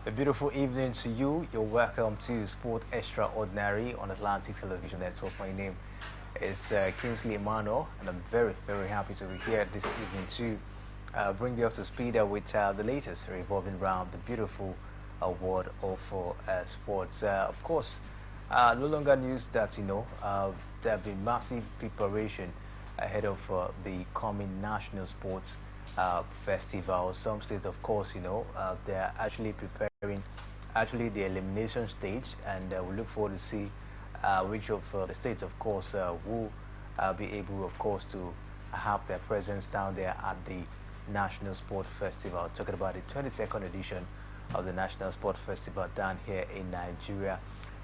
A beautiful evening to you. You're welcome to Sport Extraordinary on Atlantic Television Network. My name is Kingsley Emmanuel, and I'm very, very happy to be here this evening to bring you up to speed with the latest revolving around the beautiful world of sports. Of course, no longer news that there have been massive preparation ahead of the coming national sports festival. Some states, of course, they're actually preparing the elimination stage, and we look forward to see which of the states, of course, will be able, of course, to have their presence down there at the National Sport Festival. Talking about the 22nd edition of the National Sport Festival down here in Nigeria.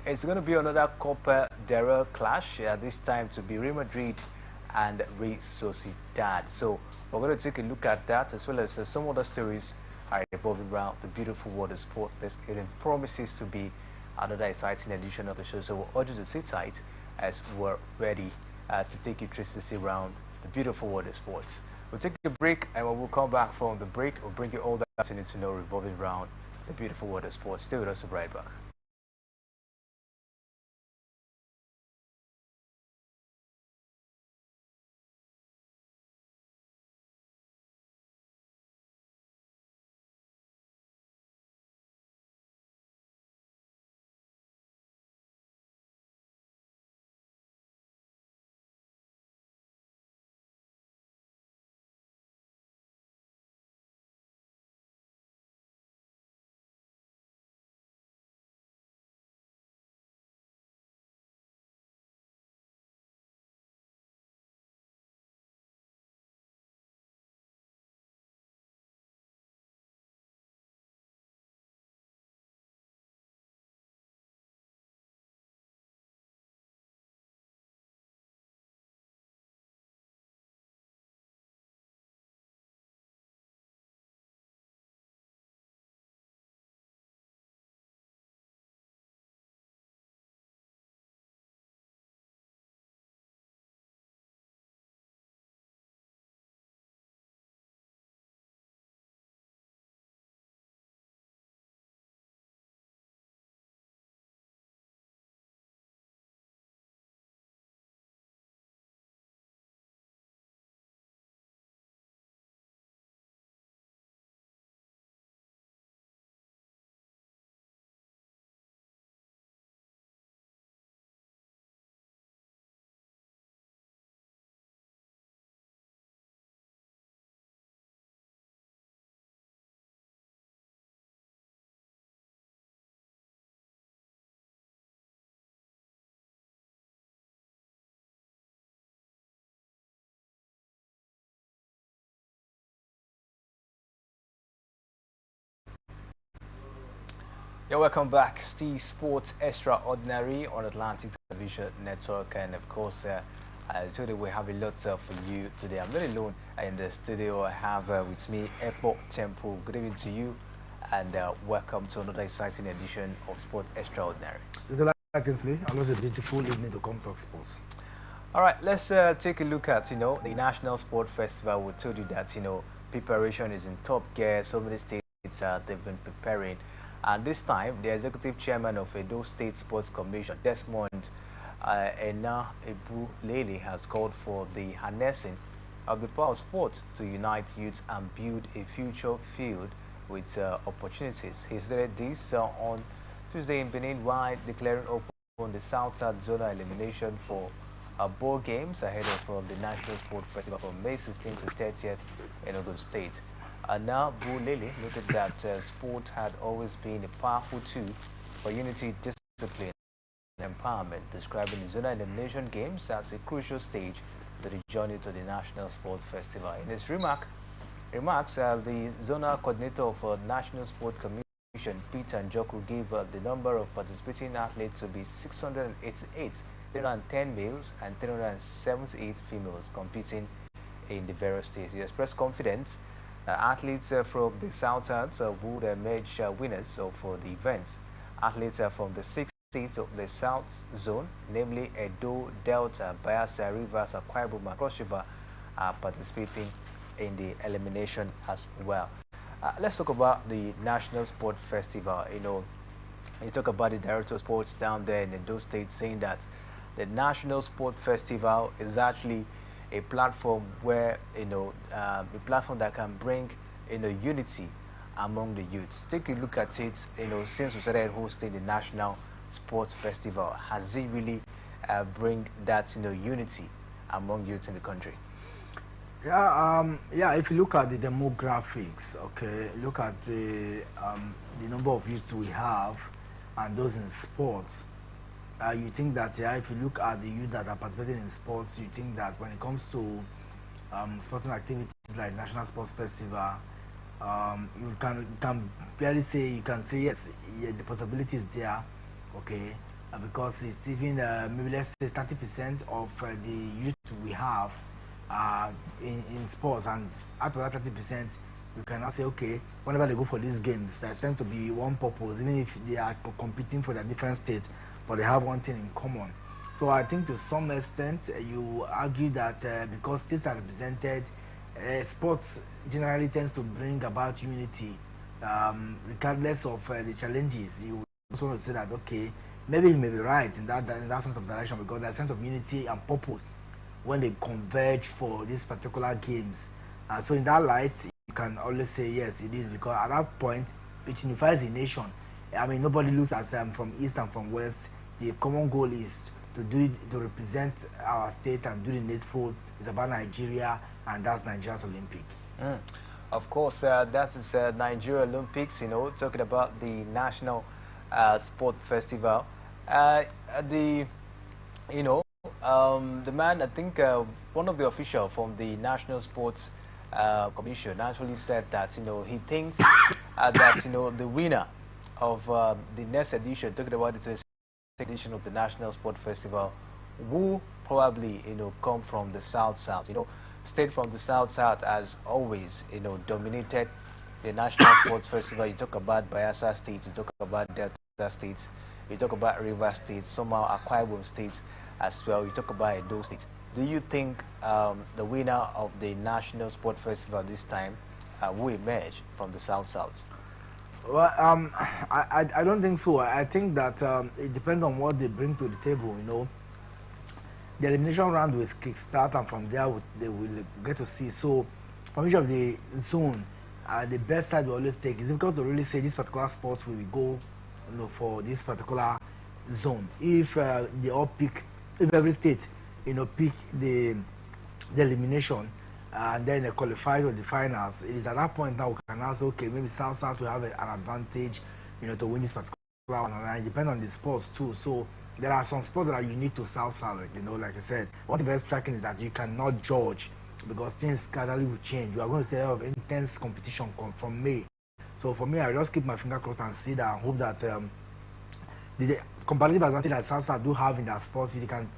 It's going to be another Copa del Rey clash, this time to be Real Madrid and Real Sociedad. So we're going to take a look at that as well as some other stories are revolving around the beautiful world of sport. This evening promises to be another exciting edition of the show. So we'll urge you to sit tight as we're ready to take you 360 around the beautiful world of sports. We'll take a break, and when we'll come back from the break, we'll bring you all that you need to know revolving around the beautiful world of sports. Stay with us right back. Yeah, welcome back. Steve Sports Extraordinary on Atlantic Television Network, and of course, today we have a lot for you today. I'm not alone in the studio. I have with me Epo Temple. Good evening to you, and welcome to another exciting edition of Sport Extraordinary. Kingsley, always a beautiful evening to come talk sports. All right, let's take a look at the National Sport Festival. We told you that preparation is in top gear. So many states they've been preparing. And this time, the executive chairman of Edo State Sports Commission, Desmond Ena Ebu Lele, has called for the harnessing of the power of sport to unite youth and build a future filled with opportunities. He stated this on Tuesday in Benin while declaring open the South-South zonal elimination for ball games ahead of the National Sport Festival from May 16th to 30th in Ogun State. Now, Lele noted that sport had always been a powerful tool for unity, discipline, and empowerment, describing the zonal elimination games as a crucial stage to the journey to the National Sport Festival. In his remarks, the zonal coordinator for National Sport Commission, Peter Njoku, gave the number of participating athletes to be 688, 310 males and 378 females competing in the various states. He expressed confidence athletes from the South would emerge winners of the events. Athletes from the 6 states of the South Zone, namely Edo, Delta, Bayelsa, Rivers, Akwa Ibom, and Cross River, are participating in the elimination as well. Let's talk about the National Sport Festival. You talk about the director of sports down there in those states saying that the National Sport Festival is actually a platform where, a platform that can bring, unity among the youths. Take a look at it, since we started hosting the National Sports Festival, has it really bring that, unity among youths in the country? Yeah, if you look at the demographics, okay, look at the number of youths we have and those in sports, you think that, yeah, if you look at the youth that are participating in sports, you think that when it comes to sporting activities like National Sports Festival, you can barely say, you can say yes, yeah, the possibility is there, okay, because it's even maybe let's say 30% of the youth we have in sports, and out of that 30%, you can now say, okay, whenever they go for these games, there seems to be one purpose, even if they are competing for their different states, but they have one thing in common. So I think to some extent, you argue that because states are represented, sports generally tends to bring about unity, regardless of the challenges. You also want to say that, okay, maybe you may be right in that sense of direction, because there's a sense of unity and purpose when they converge for these particular games. So in that light, you can always say yes, it is, because at that point, it unifies the nation. I mean, nobody looks at from east and from west. The common goal is to do it, to represent our state and do the needful. It's about Nigeria, and that's Nigeria's Olympic. Of course, that is Nigeria Olympics, talking about the National Sport Festival. The, the man, I think one of the officials from the National Sports Commission actually said that, he thinks that, the winner of the next edition, talking about the 26th edition of the National Sport Festival, will probably, come from the South-South. State from the South-South as always, dominated the National Sports Festival. You talk about Bayelsa State, you talk about Delta States, you talk about River State, somehow Akwa Ibom States as well, you talk about Edo State. Do you think the winner of the National Sport Festival this time will emerge from the South-South? Well, I don't think so. I think that it depends on what they bring to the table, The elimination round will kickstart, and from there they will get to see. So, from each of the zone, the best side will always take. It's difficult to really say this particular sports will go, for this particular zone. If they all pick, if every state, pick the elimination, and then they qualify for the finals, it is at that point now we can ask, okay, maybe South will have an advantage, to win this particular one, and it depends on the sports too. So there are some sports that are unique to South, like I said. What the best striking is that you cannot judge, because things gradually will change. You are going to see a lot of intense competition from May. So for me, I just keep my finger crossed and see that, and hope that the comparative advantage that South do have in their sports, if they can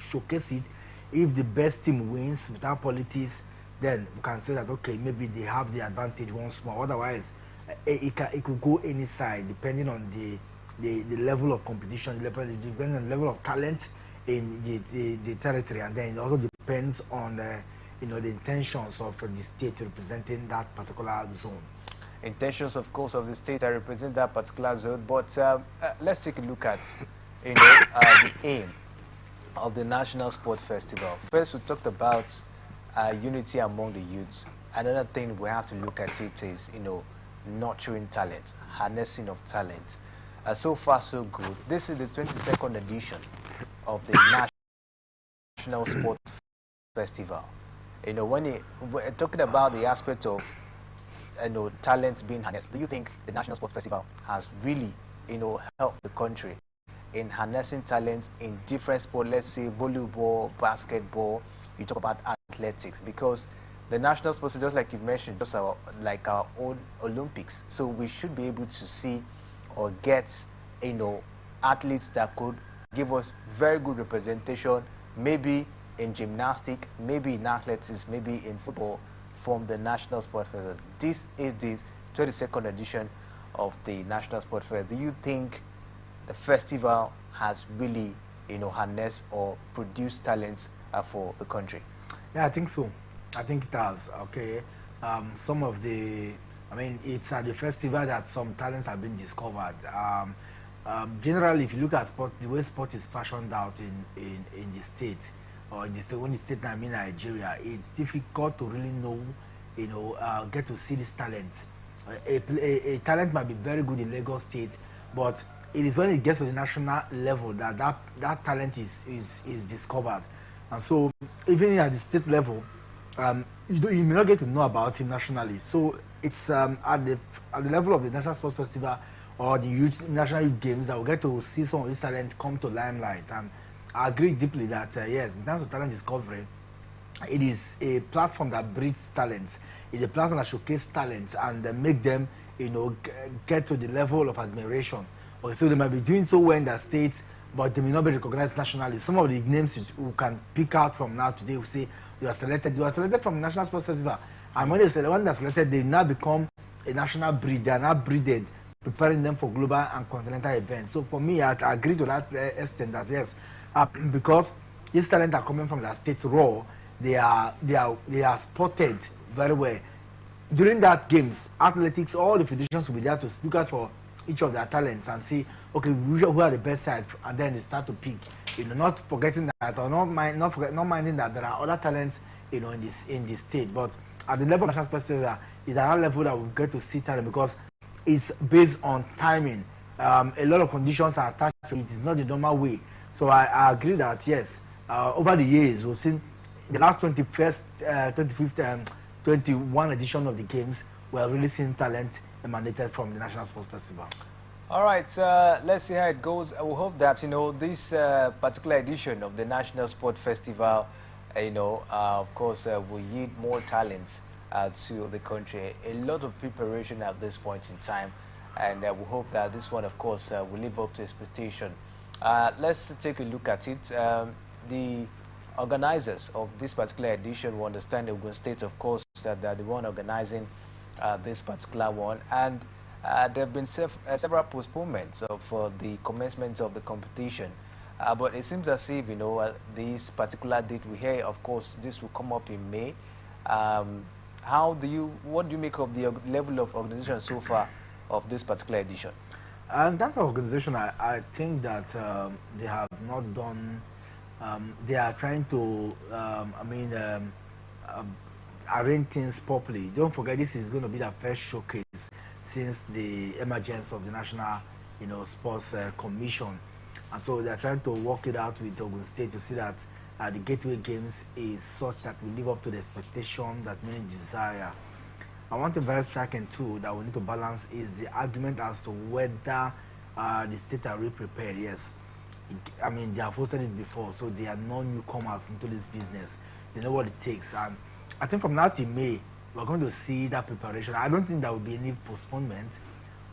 showcase it, if the best team wins without politics, then we can say that, okay, maybe they have the advantage once more. Otherwise, it could go any side depending on the level of competition, depending on the level of talent in the territory, and then it also depends on the intentions of the state representing that particular zone. Intentions, of course, of the state that represent that particular zone. But let's take a look at the aim of the National Sport Festival. First, we talked about unity among the youths. Another thing we have to look at it is, nurturing talent, harnessing of talent. So far, so good. This is the 22nd edition of the National Sport Festival. When we're talking about the aspect of talents being harnessed, do you think the National Sport Festival has really, helped the country in harnessing talents in different sports? Let's say volleyball, basketball. You talk about athletics, because the National Sports, just like you mentioned, just like our own Olympics. So we should be able to see or get, athletes that could give us very good representation, maybe in gymnastics, maybe in athletics, maybe in football, from the National Sports Festival. This is the 22nd edition of the National Sports Festival. Do you think the festival has really, harnessed or produced talents for the country? Yeah, I think so. I think it has. Okay, some of the I mean, it's at the festival that some talents have been discovered. Generally, if you look at sport, the way sport is fashioned out in the state, or in the state, when the state I mean Nigeria, it's difficult to really know, get to see this talent. A talent might be very good in Lagos State, but it is when it gets to the national level that that talent is discovered. And so, even at the state level, you may not get to know about him nationally. So it's at the level of the National Sports Festival or the National Youth Games that we get to see some of this talent come to limelight. And I agree deeply that yes, in terms of talent discovery, it is a platform that breeds talents. It's a platform that showcases talents and make them, get to the level of admiration. Okay, so they might be doing so well in their states, but they may not be recognized nationally. Some of the names you can pick out from now today will say you are selected from the National Sports Festival. And when they're selected, they now become a national breed. They are now breeded, preparing them for global and continental events. So for me, I agree to that extent that yes, because these talents are coming from their state raw, they are spotted very well. During that games, athletics, all the federations will be there to look out for each of their talents and see, okay, who are the best side, and then they start to pick. Not forgetting that, or not minding that there are other talents, in this state. But at the level of national sports festival, is at that level that we get to see talent because it's based on timing. A lot of conditions are attached to it. It is not the normal way. So I agree that yes, over the years we've seen the last 25th, 21 edition of the games, we are really seeing talent emanated from the National Sports Festival. All right, let's see how it goes. We hope that, this particular edition of the National Sport Festival, of course, will yield more talents to the country. A lot of preparation at this point in time, and we hope that this one, of course, will live up to expectation. Let's take a look at it. The organizers of this particular edition will understand Ogun State, of course, that they're the one organizing this particular one, and there have been several postponements of the commencement of the competition, but it seems as if this particular date we hear, of course, this will come up in May. What do you make of the level of organization so far of this particular edition? In terms of organization, I think that they have not done. They are trying to, arrange things properly. Don't forget, this is going to be the first showcase since the emergence of the National, Sports Commission, and so they are trying to work it out with Ogun State to see that the Gateway Games is such that we live up to the expectation that many desire. And one thing very striking too that we need to balance is the argument as to whether the state are really prepared. Yes, I mean they have hosted it before, so they are no newcomers into this business. They know what it takes, and I think from now till May, we're going to see that preparation. I don't think there will be any postponement.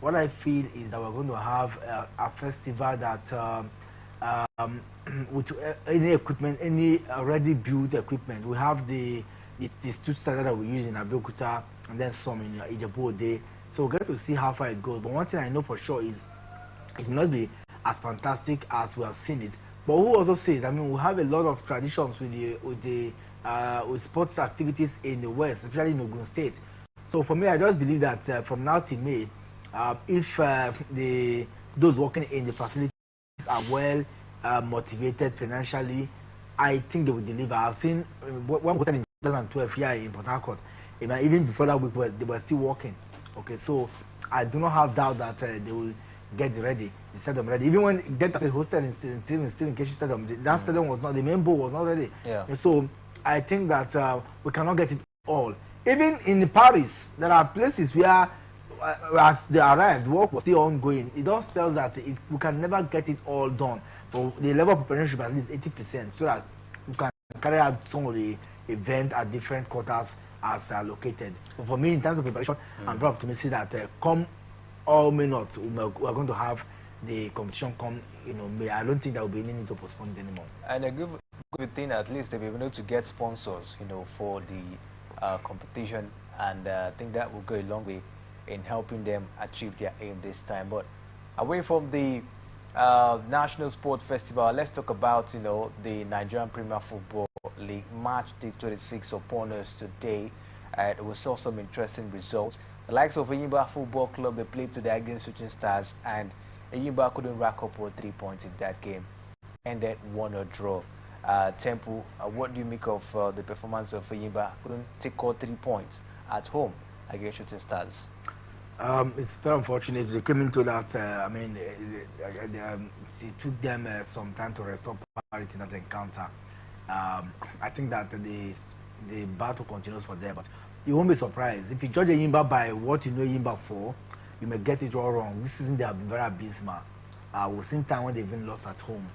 What I feel is that we're going to have a festival that, with any equipment, any already built equipment. We have the two standard that we use in Abeokuta and then some in Ijebu-Ode. So we'll get to see how far it goes. But one thing I know for sure is it will not be as fantastic as we have seen it. But who also says, I mean, we have a lot of traditions with sports activities in the West, especially in Ogun State. So for me, I just believe that from now till May, if those working in the facilities are well motivated financially, I think they will deliver. I've seen one was in 2012 here in Port Harcourt, even before that week, they were still working. Okay, so I do not have doubt that they will get ready, the stadium ready. Even when Delta State hosted in Stephen Keshi Stadium, that stadium was not, the main bowl was not ready. Yeah. And so I think that we cannot get it all. Even in Paris, there are places where, as they arrived, work was still ongoing. It just tells that we can never get it all done. But the level of preparation should be at least 80%, so that we can carry out some of the event at different quarters as located. But for me, in terms of preparation, I'm very optimistic that come or may not, we are going to have the competition come, May. I don't think there will be any need to postpone it anymore. And a good thing, at least, they'll be able to get sponsors, for the competition, and I think that will go a long way in helping them achieve their aim this time. But away from the National Sport Festival, let's talk about, the Nigerian Premier Football League. March the 26th upon us today. We saw some interesting results. The likes of Enyimba Football Club, they played today against Shooting Stars, and Enyimba couldn't rack up for 3 points in that game. Ended 1-0 draw. Temple, what do you make of the performance of Enyimba? Couldn't take all 3 points at home against Shooting Stars. It's very unfortunate. They came into that. It took them some time to restore parity in that encounter. I think that the battle continues for them, but you won't be surprised if you judge Enyimba by what you know Enyimba for. You may get it all wrong. This season they have been very abysmal. We've seen time when they've been lost at home,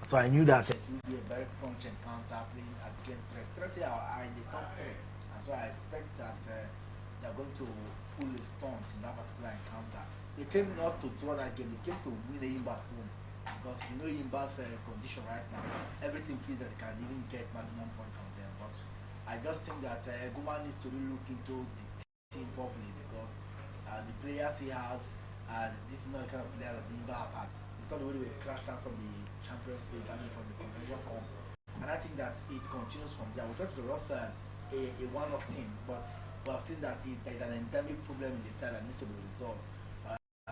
so I knew that it would be a very punch encounter playing against Stress are in the top 3, and so I expect that they're going to pull a stunt in that particular encounter. They came not to draw that game. They came to win Enyimba at home, because you know Enyimba's condition right now. Everything feels that they can even get maximum point from them, but I just think that Guma needs to really look into the team properly, because the players he has, this is not the kind of player that Enyimba have had. It's not the way they crashed out from the Champions League, I mean from the Convention Cup. And I think that it continues from there. We thought it was a one-off thing, but we have seen that there is an endemic problem in the side that needs to be resolved.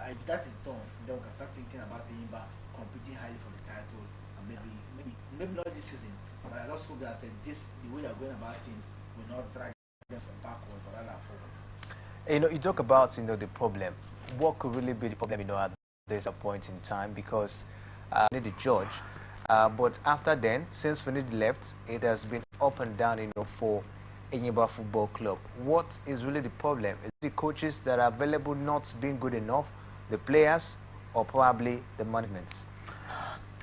If that is done, then we can start thinking about Enyimba competing highly for the title, and maybe not this season, but I just hope that the way they are going about things will not drag them backward, but rather forward. You talk about the problem. What could really be the problem at this point in time? Because we need to judge. But after then, since Finidi left, it has been up and down for Enyimba Football Club. What is really the problem? Is it the coaches that are available not being good enough, the players, or probably the management?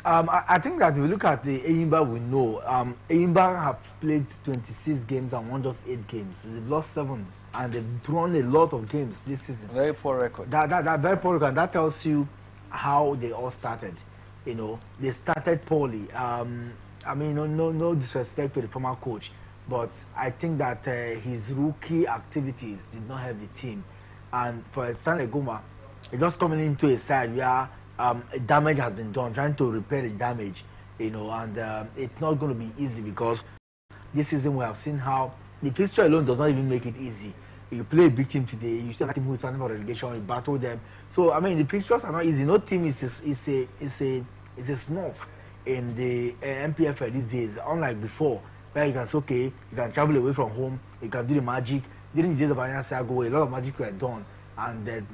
I think that if you look at the Enyimba, we know Enyimba have played 26 games and won just 8 games. They've lost 7, and they've drawn a lot of games this season. Very poor record. That very poor record. That tells you how they all started. They started poorly. No disrespect to the former coach, but I think that his rookie activities did not help the team. And for Stanley Guma, just coming into a side where damage has been done, trying to repair the damage, and it's not going to be easy, because this season we have seen how the fixture alone does not even make it easy. You play a big team today, you see a team who is fighting for relegation, you battle them. So the fixtures are not easy. No team is a snuff in the MPFL these days, unlike before, where you can say, okay, you can travel away from home, you can do the magic. During the days of Anyansago, a lot of magic were done, and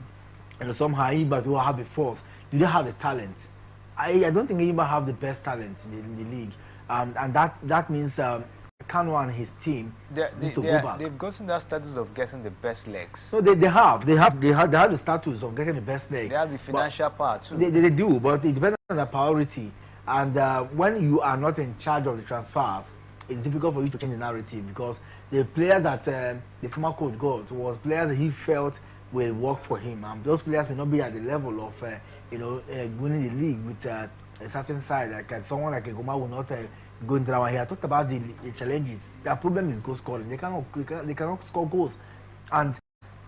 somehow Enyimba will have a force. Do they have the talent? I don't think Enyimba have the best talent in the league, and that means Kano and his team needs to go back. They've gotten that status of getting the best legs. No, they have the status of getting the best leg. They have the financial part too. They do, but it depends on the priority. And when you are not in charge of the transfers, it's difficult for you to change the narrative, because the players that the former coach got was players that he felt will work for him, and those players may not be at the level of winning the league with a certain side. Like someone like Goma will not go into that one here. I talked about the challenges. Their problem is goal scoring. They cannot score goals, and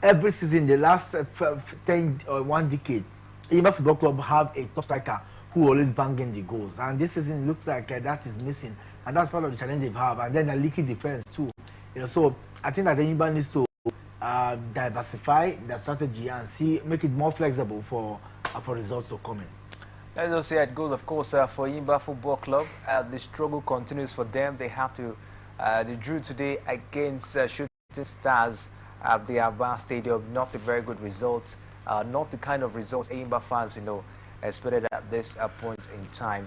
every season, the last 10 or 1 decade, Enyimba Football Club have a top striker who always banging the goals, and this season looks like that is missing, and that's part of the challenge they have. And then the leaky defense too. So I think that Enyimba needs to diversify their strategy and make it more flexible for results to come in. Let's just say it goes, of course, for Enyimba Football Club. The struggle continues for them. They have to, they drew today against Shooting Stars at the Aba Stadium. Not a very good result. Not the kind of results Enyimba fans, expected at this point in time.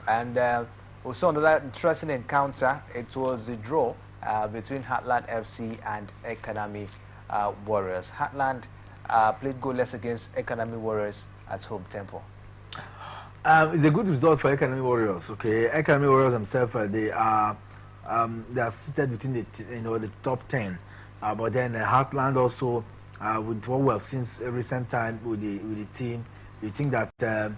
And we saw another interesting encounter. It was a draw between Heartland FC and Academy Warriors. Heartland played goalless against Academy Warriors at home. Temple. It's a good result for Academy Warriors. Okay, Academy Warriors themselves they are seated within the top 10. But then Heartland also, with what we have seen recent time with the team, you think that the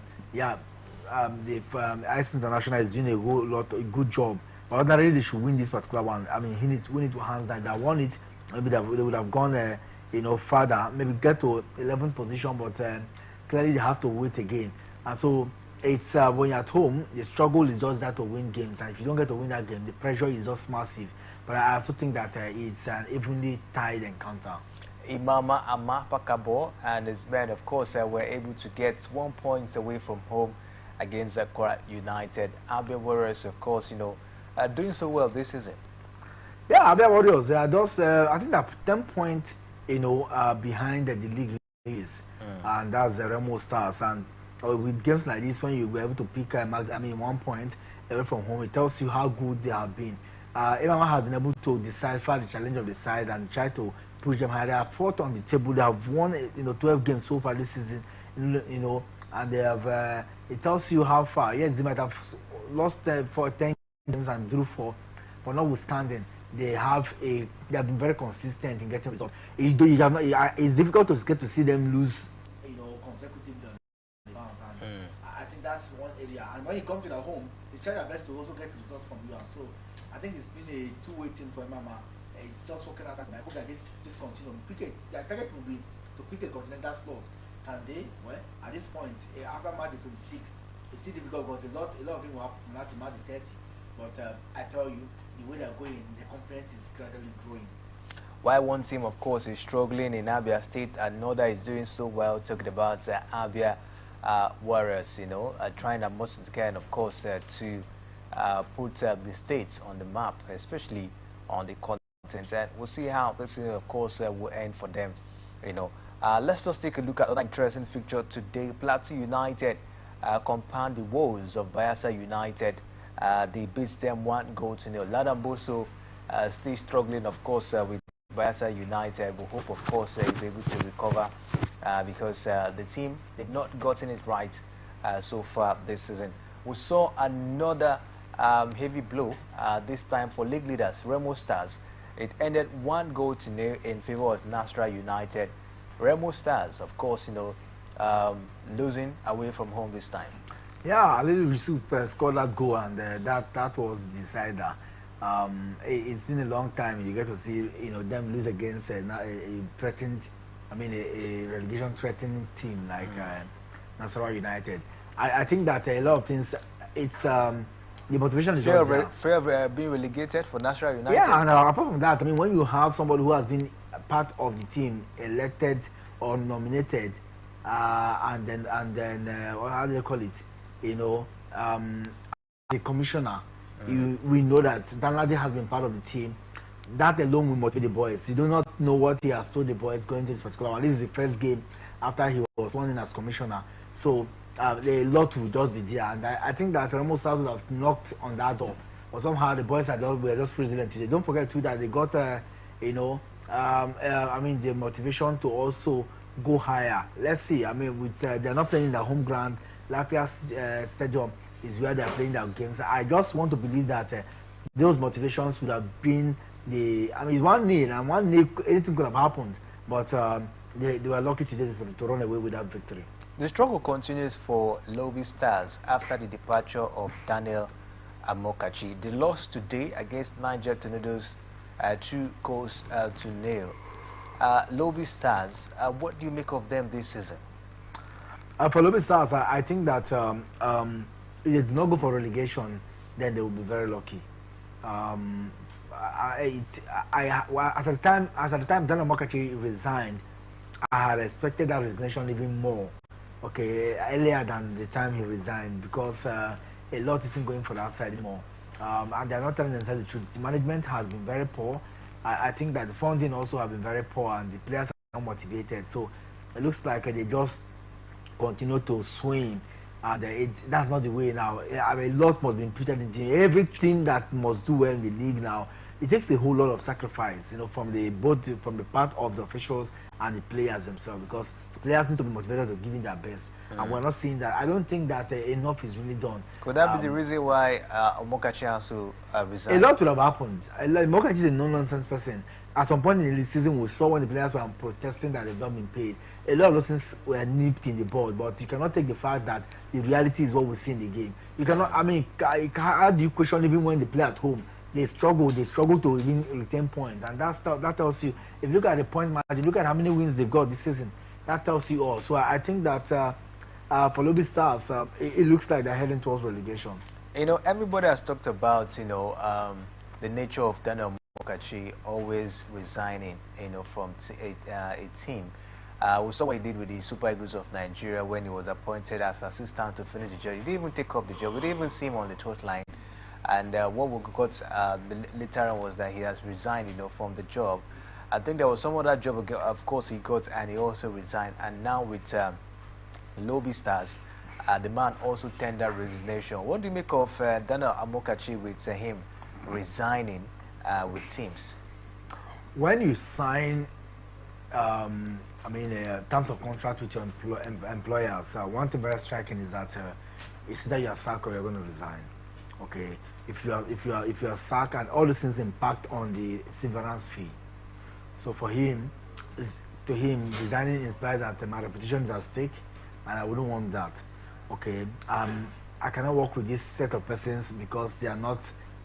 Ice International is doing a good job. But ordinarily they should win this particular one. I mean, he needs to win it with hands down. They won it, maybe they would have gone further, maybe get to 11th position. But clearly they have to wait again. And so it's when you're at home, the struggle is just that to win games. And if you don't get to win that game, the pressure is just massive. But I also think that it's an evenly tied encounter. Imama Amapakabo and his men, of course, were able to get 1 point away from home against Kwara United. Abia Warriors, of course, doing so well this season. Yeah, Abia Warriors, they are just, I think that 10 points, behind the league is, and that's the Remo Stars. And with games like this, when you were able to pick, 1 point away from home, it tells you how good they have been. Everyone has been able to decipher the challenge of the side and try to push them higher. They are fourth on the table. They have won, 12 games so far this season, and they have. It tells you how far. Yes, they might have lost for 10 games and drew 4, but notwithstanding, they have been very consistent in getting results. It's difficult to get to see them lose, consecutive bounce. And I think that's one area. And when you come to the home, they try their best to also get results from you. And so I think it's been a two-way thing for Mama. It's just working out. I hope that this continue. Their target will be to pick a continental slot. Can they? Well, at this point, after March the 26th, it's still difficult because a lot of things will happen from now to March the 30th. But I tell you, the way they're going, the conference is gradually growing. While one team, of course, is struggling in Abia State, another is doing so well. Talking about Abia Warriors, trying as much as they can, of course, to put the states on the map, especially on the continent. And we'll see how this, of course, will end for them. Let's just take a look at another interesting fixture today. Plateau United compound the woes of Bayelsa United. They beat them 1-0. Ladamboso still struggling, of course, with Bayelsa United. We hope, of course, he'll be able to recover because the team did not gotten it right so far this season. We saw another heavy blow this time for league leaders, Remo Stars. It ended 1-0 in favor of Nasra United. Remo Stars, of course, losing away from home this time. Yeah, Little Yusuf scored that goal, and that was the decider. It's been a long time. You get to see them lose against a threatened, a relegation threatening team like Nasarawa United. I think that a lot of things. It's the motivation is fear of being relegated for Nasarawa United. Yeah, and apart from that, when you have somebody who has been part of the team elected or nominated, and then how do you call it? The commissioner, we know that Danladi has been part of the team. That alone will motivate the boys. You do not know what he has told the boys going to this particular one. This is the first game after he was sworn in as commissioner. So a lot will just be there. And I think that Remo Stars would have knocked on that door. But somehow the boys were just resilient today. Don't forget too that they got, the motivation to also go higher. Let's see. They're not playing in their home ground. Lafayette Stadium is where they're playing their games. I just want to believe that those motivations would have been it's 1-0, and 1-0, anything could have happened. But they were lucky today to run away with that victory. The struggle continues for Lobby Stars after the departure of Daniel Amokachi. They lost today against Niger Tornadoes 2-0. Lobby Stars, what do you make of them this season? For Lobby Stars, I think that if they do not go for relegation, then they will be very lucky. At the time Daniel Amokachi resigned, I had expected that resignation even more. Earlier than the time he resigned, because a lot isn't going for that side anymore. And they're not telling themselves the truth. The management has been very poor. I think that the funding also have been very poor, and the players are not motivated. So it looks like they just continue to swing, and that's not the way now. A lot must be imputed into everything that must do well in the league now. It takes a whole lot of sacrifice, from the part of the officials and the players themselves, because the players need to be motivated to give in their best, and we're not seeing that. I don't think that enough is really done. Could that be the reason why Omokachi has to resign? A lot would have happened. Omokachi is a no-nonsense person. At some point in the season, we saw when the players were protesting that they've not been paid. A lot of those things were nipped in the bud, but you cannot take the fact that the reality is what we see in the game. You cannot. How do you question even when they play at home? They struggle to even retain points, and that tells you. If you look at the point margin, look at how many wins they've got this season. That tells you all. So I think that for Lobby Stars, it looks like they're heading towards relegation. Everybody has talked about the nature of Daniel Amokachi always resigning, from a team. We saw what he did with the Super Eagles of Nigeria when he was appointed as assistant to finish the job. He didn't even take up the job. We didn't even see him on the touchline. And what we got later on was that he has resigned, from the job. I think there was some other job, of course, he got, and he also resigned. And now with Lobby Stars, the man also tendered resignation. What do you make of Daniel Amokachi with him resigning with teams? When you sign, terms of contract with your employers, one thing very striking is that it's either you are sacked or you're going to resign. Okay, if you are sacked, and all these things impact on the severance fee. So for him, resigning implies that my reputation is at stake, and I wouldn't want that. Okay, I cannot work with this set of persons because they are not,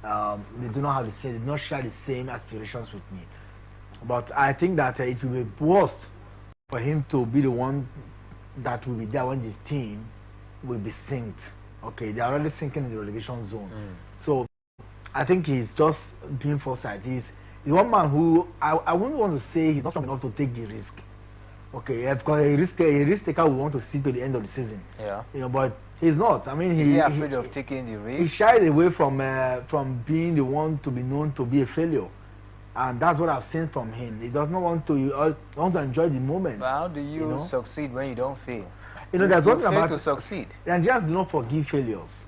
they do not have the same, they do not share the same aspirations with me. But I think that it will be worse for him to be the one that will be there when the team will be synced. Okay, they are already sinking in the relegation zone. So I think he's just doing foresight. He's one man who I wouldn't want to say he's not strong enough to take the risk. Okay, because a risk taker will want to see to the end of the season. Yeah. But he's not. I mean, is he afraid of taking the risk? He shied away from being the one to be known to be a failure. And that's what I've seen from him. He does not want to enjoy the moment. But how do you succeed when you don't fail? There's one thing about to succeed. Nigerians do not forgive failures.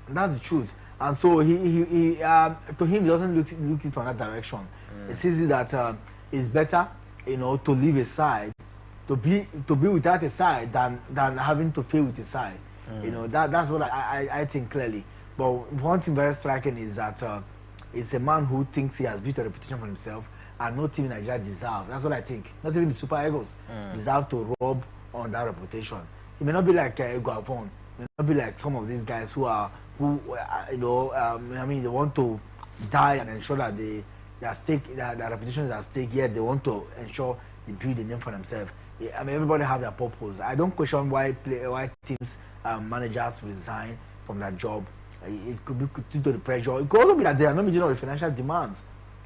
And that's the truth. And so he to him, he doesn't look it from that direction. He sees that it's better, to leave a side, to be without a side than having to fail with a side. That's what I think clearly. But one thing very striking is that it's a man who thinks he has built a reputation for himself, and no team in Nigeria deserves. That's what I think. Not even the Super Eagles deserve to rob on that reputation. It may not be like Guavon. It may not be like some of these guys who they want to die and ensure that their reputation is at stake. Yet they want to ensure they build a name for themselves. Everybody have their purpose. I don't question why teams managers resign from their job. It could be due to the pressure. It could also be that they are not meeting all the financial demands.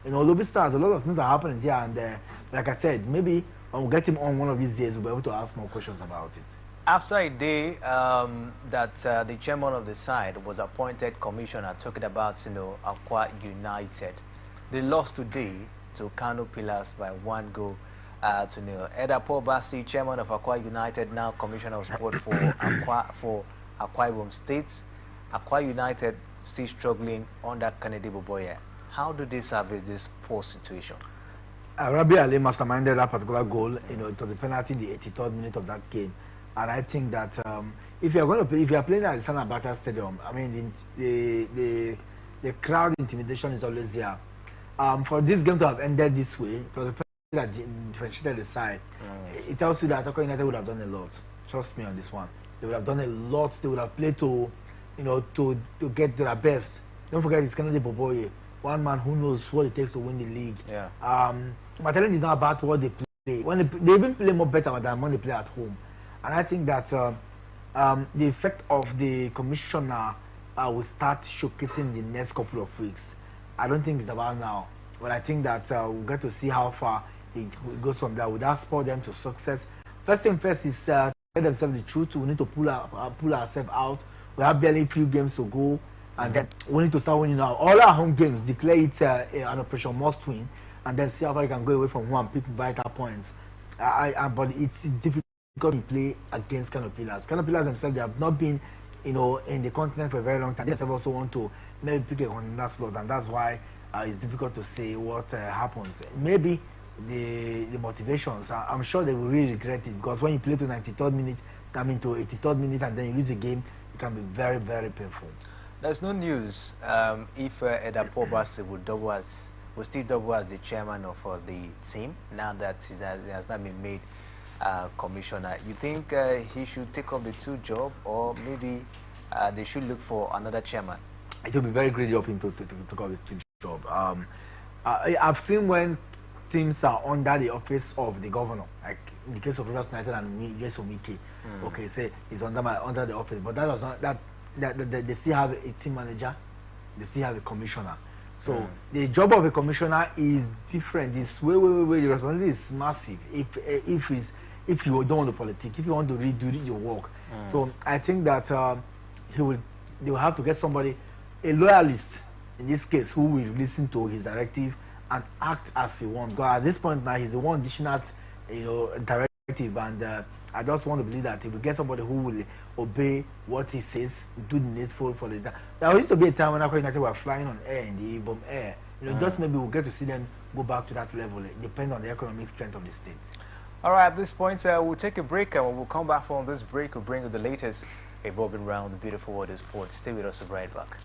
Lobby Stars, a lot of things are happening there, and like I said, maybe when we get him on one of these days, we'll be able to ask more questions about it. After a day that the chairman of the side was appointed commissioner, talking about Akwa United, they lost today to Kano Pillars by 1 goal to 0. Eda Basi, chairman of Akwa United, now commissioner of sport for Akwa Ibom State. Akwa United still struggling under Kennedy Boboye. How do they salvage this poor situation? Rabi Ali masterminded that particular goal. It was the penalty in the 83rd minute of that game, and I think that if you are playing at the Sana Bata Stadium, the crowd intimidation is always there. For this game to have ended this way, it was a penalty that differentiated the side. It tells you that Akwa United would have done a lot. Trust me on this one. They would have done a lot. They would have played to get to their best. Don't forget it's Kennedy Boboye, one man who knows what it takes to win the league. Yeah. My talent is not about what they play. When they even play more better than when they play at home. And I think that the effect of the commissioner will start showcasing the next couple of weeks. I don't think it's about now, but I think that we'll get to see how far it goes from there. Would that spur them to success? First thing first is tell themselves the truth. We need to pull ourselves out. We have barely a few games to go, and then we need to start winning now. All our home games, declare it an operation must win, and then see how far you can go away from one, pick vital points. But it's difficult to play against Kano Pillars. Kano Pillars themselves, they have not been, in the continent for a very long time. They themselves also want to maybe pick a contender slot, and that's why it's difficult to say what happens. Maybe the motivations, I'm sure they will really regret it, because when you play to 93rd minute, to 83rd minute, and then you lose the game, it can be very, very painful. There's no news if Eda Basi will still double as the chairman of the team now that he has not been made commissioner. You think he should take up the two jobs, or maybe they should look for another chairman? It will be very greedy of him to take up the two job. I've seen when teams are under the office of the governor, like in the case of Rivers United and Jesomike. Okay, say he's under the office, but that was not that they still have a team manager, they still have a commissioner. So the job of a commissioner is different. It's way. The responsibility is massive. If you don't want to politic, if you want to really do your work. So I think that they will have to get somebody, a loyalist in this case, who will listen to his directive and act as he wants. Because at this point now, he's the one dishing out, directive, and I just want to believe that he will get somebody who will obey what he says, do the needful for the. There used to be a time when Aqua United were flying on air in the Ibom air. Just maybe we'll get to see them go back to that level, depending on the economic strength of the state. All right, at this point, we'll take a break, and when we'll come back from this break, we'll bring you the latest evolving around the beautiful world of sports. Stay with us, we'll be right back.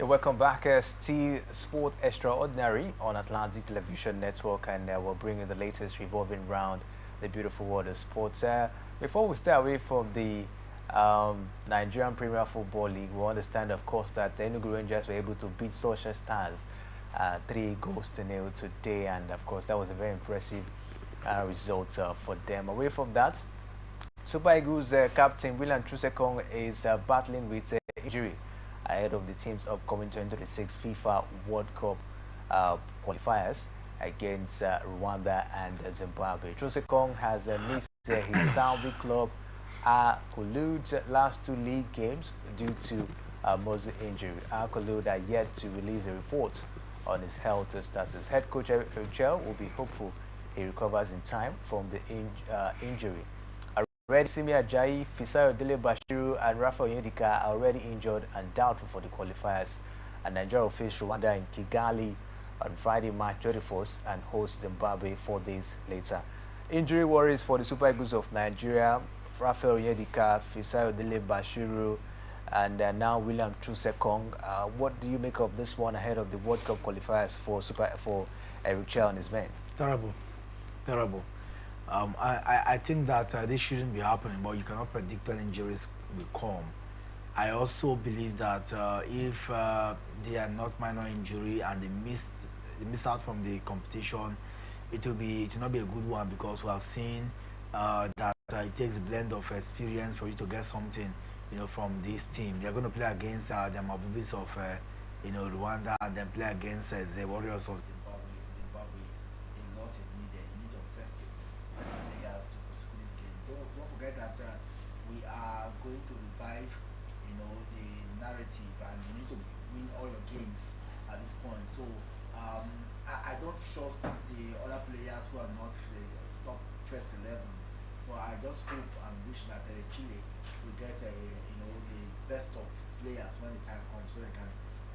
Welcome back, Steve Sport Extraordinary on Atlantic Television Network, and we'll bring you the latest revolving round the beautiful world of sports. Before we stay away from the Nigerian Premier Football League, we understand, of course, that the Enugu Rangers were able to beat Social Stars 3-0 today, and of course, that was a very impressive result for them. Away from that, Super Eagles captain William Trusekong is battling with injury ahead of the team's upcoming 2026 FIFA World Cup qualifiers against Rwanda and Zimbabwe. Trusekong has missed his Saudi club Khulud's last 2 league games due to muscle injury. Khulud are yet to release a report on his health status. Head coach Eric will be hopeful he recovers in time from the injury. Already, Simi Ajayi, Fisayo Dele Bashiru, and Rafael Yedika are already injured and doubtful for the qualifiers. And Nigeria will face Rwanda in Kigali on Friday, March 31st, and host Zimbabwe 4 days later. Injury worries for the Super Eagles of Nigeria: Rafael Yedika, Fisayo Dele Bashiru, and now William Trusekong. What do you make of this one ahead of the World Cup qualifiers for Eric Chell and his men? Terrible, terrible. I think that this shouldn't be happening, but you cannot predict when injuries will come. I also believe that if they are not minor injury and they miss out from the competition, it will not be a good one, because we have seen that it takes a blend of experience for you to get something, from this team. They are going to play against the Mabubis of Rwanda, and then play against the Warriors of Zimbabwe. A lot is needed. You need to best players to pursue this game. Don't forget that we are going to revive, the narrative, and you need to win all your games at this point. So I don't trust the other players who are not the top first 11. So I just hope and wish that Chile will get the best of players when the time comes, so they can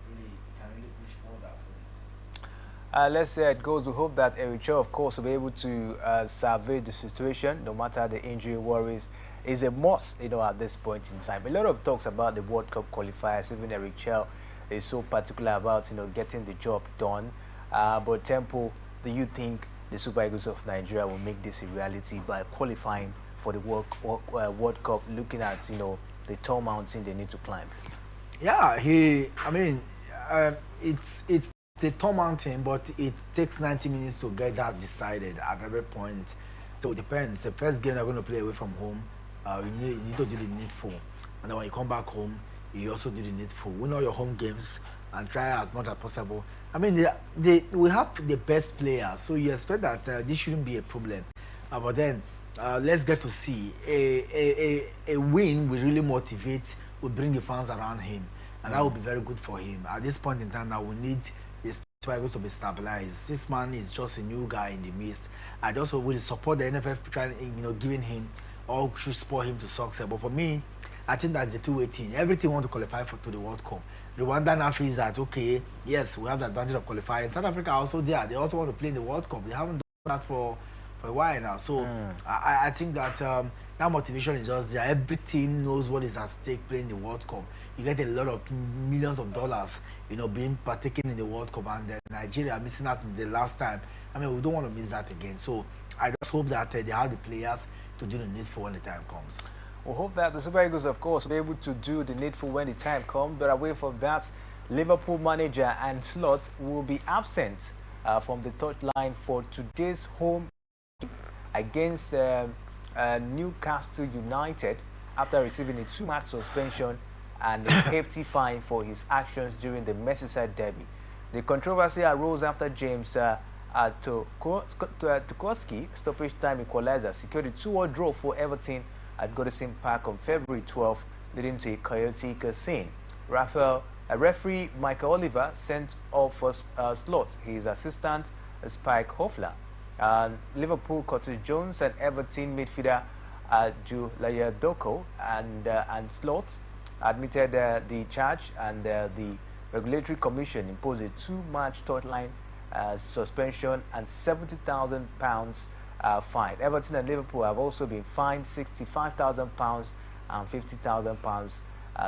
really push forward for this. Let's say it goes. We hope that Eric Cho, of course, will be able to survey the situation, no matter the injury worries. Is a must, at this point in time. A lot of talks about the World Cup qualifiers. Even Eric Chell is so particular about, getting the job done. But Tempo, do you think the Super Eagles of Nigeria will make this a reality by qualifying for the World Cup, looking at, the tall mountain they need to climb? Yeah, it's a tall mountain, but it takes 90 minutes to get that decided at every point. So it depends. The first game they're going to play away from home, you need to do the needful. And then when you come back home, you also do the needful. Win all your home games and try as much as possible. We have the best players, so you expect that this shouldn't be a problem. But then, let's get to see. A win will really motivate, will bring the fans around him, and that will be very good for him. At this point in time, now we need his struggles to be stabilized. This man is just a new guy in the midst. I just will support the NFF trying, giving him or should support him to success. But for me, I think that's the two-way team. Everything want to qualify to the World Cup. Rwanda now feels that, okay, yes, we have the advantage of qualifying. South Africa also there. They also want to play in the World Cup. They haven't done that for a while now. So I think that that motivation is just there. Every team knows what is at stake playing the World Cup. You get a lot of millions of dollars, being partaken in the World Cup, and Nigeria missing out in the last time. We don't want to miss that again. So I just hope that they have the players to do the needful when the time comes. We hope that the Super Eagles, of course, will be able to do the needful when the time comes. But away from that, Liverpool manager and Slot will be absent from the touchline for today's home against Newcastle United after receiving a 2-match suspension and a hefty fine for his actions during the Merseyside derby. The controversy arose after James Tukoski stoppage time equalizer secured a 2-2 draw for Everton at Goodison Park on February 12, leading to a chaotic scene. Referee Michael Oliver sent off for Slot his assistant Spike Hoffler. Liverpool Curtis Jones and Everton midfielder Julaya Doko and Slot admitted the charge, and the Regulatory Commission imposed a 2-match touchline suspension and £70,000 fine. Everton and Liverpool have also been fined £65,000 and £50,000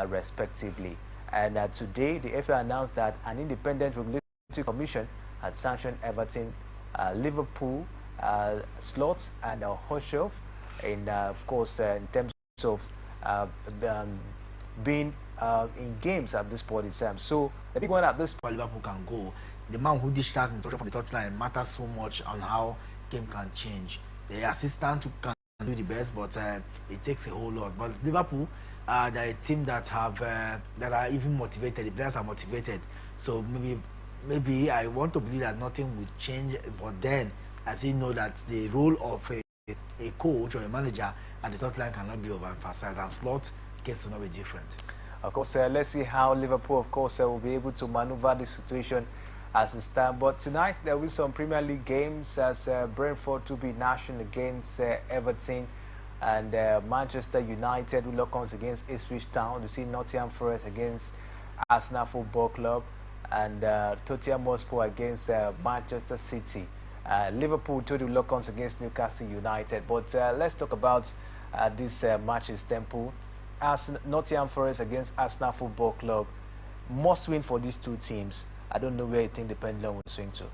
respectively. And today, the FA announced that an independent regulatory commission had sanctioned Everton, Liverpool, Slots, and Horseshoe, in of course, in terms of being in games at this point in time. So the big one at this point, Liverpool can go. The man who discharged instruction from the touchline matters so much on how game can change. The assistant can do the best, but it takes a whole lot. But Liverpool, they're a team that have that are even motivated. The players are motivated. So maybe I want to believe that nothing will change. But then I still know that the role of a coach or a manager at the touchline cannot be overemphasized, and Slot case will not be different. Of course, let's see how Liverpool, of course, will be able to maneuver this situation as it stands. But tonight there will be some Premier League games as Brentford to be gnashing against Everton, and Manchester United will lock arms against Ipswich Town. You see Nottingham Forest against Arsenal Football Club, and Tottenham Hotspur against Manchester City. Liverpool to lock arms against Newcastle United. But let's talk about this matches tempo. As Nottingham Forest against Arsenal Football Club, must win for these two teams. I don't know where you think the pendulum will swing to.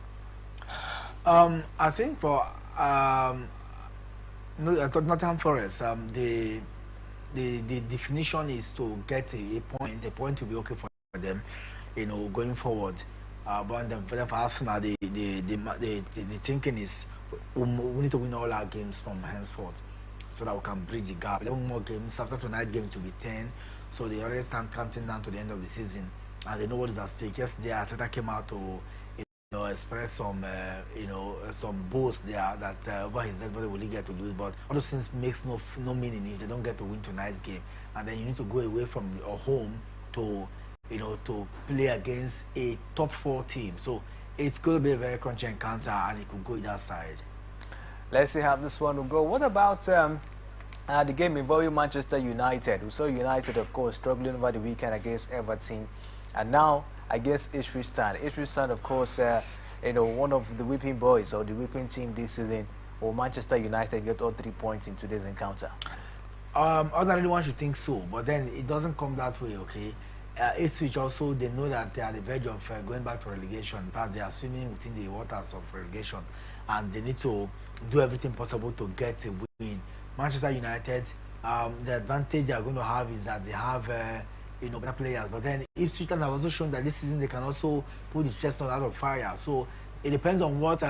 I think for Nottingham Forest, the definition is to get a point. The point will be okay for them, going forward. But then for Arsenal, the thinking is we need to win all our games from henceforth, so that we can bridge the gap. 11 more games after tonight's game to be 10, so they already stand counting down to the end of the season, and they know what is at stake. Yesterday, Arteta came out to express some some boast there that over his everybody will get to lose, but all those things makes no meaning if they don't get to win tonight's game, and then you need to go away from your home to to play against a top 4 team. So it's going to be a very crunchy encounter, and it could go either side. Let's see how this one will go. What about the game involving Manchester United? We saw United, of course, struggling over the weekend against Everton, and now against Ipswich Town. Ipswich Town, of course, one of the whipping boys or the whipping team this season. Will Manchester United get all 3 points in today's encounter? Ordinarily, one should think so, but then it doesn't come that way, okay? Ipswich also, they know that they are at the verge of going back to relegation. In fact, they are swimming within the waters of relegation, and they need to do everything possible to get a win. Manchester United, the advantage they are going to have is that they have better players. But then Ipswich Town have also shown that this season they can also put the chest out of fire. So it depends on what